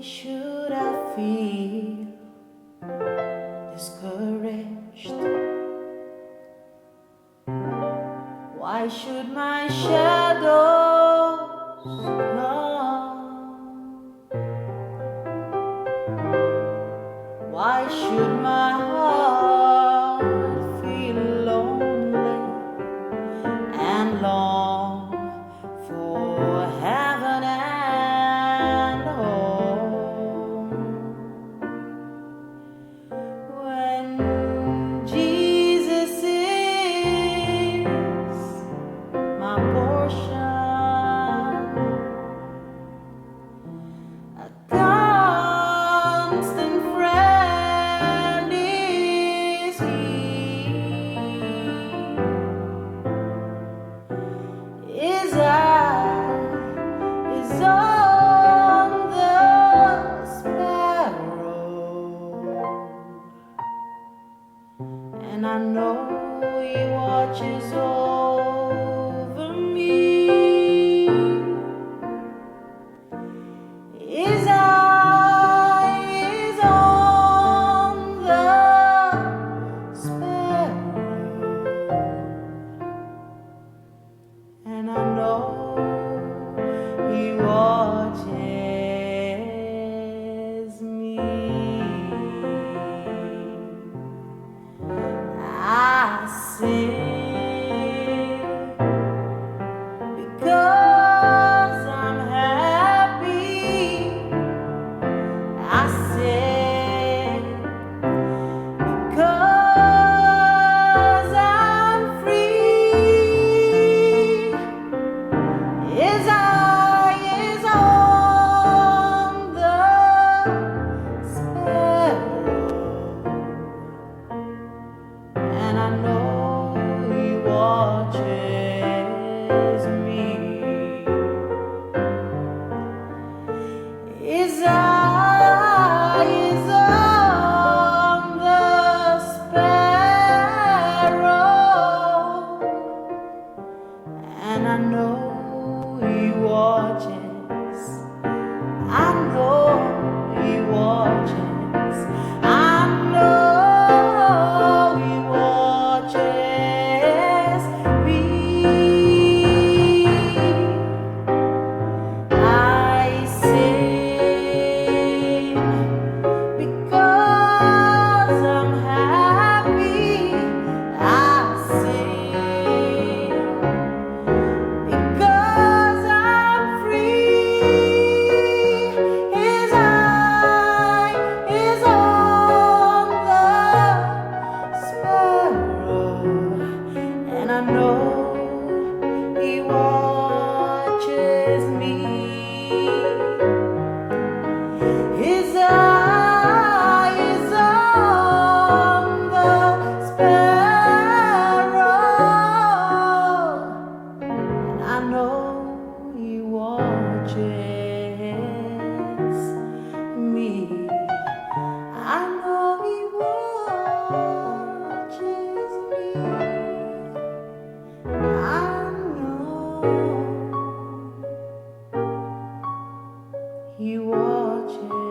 should I feel discouraged? Why should my shadows come? Why should my heart feel lonely and long for heaven and home? When Jesus is my portion, a constant friend is He. His eye is on the sparrow, and I know He watches over me. His eye is on the sparrow, and I know He watches me. I sing because I'm happy. I sing because I'm free. His eye is on the sparrow, and I know He watches me. His eye is on the sparrow, and I know He watches. I know He watches. I know He watches me. I sing because I'm happy. I sing because I'm free. His eye is on the sparrow, and I know He watches me. His eye is on the sparrow, and I know He watches me. I know He watches me. I know He watches.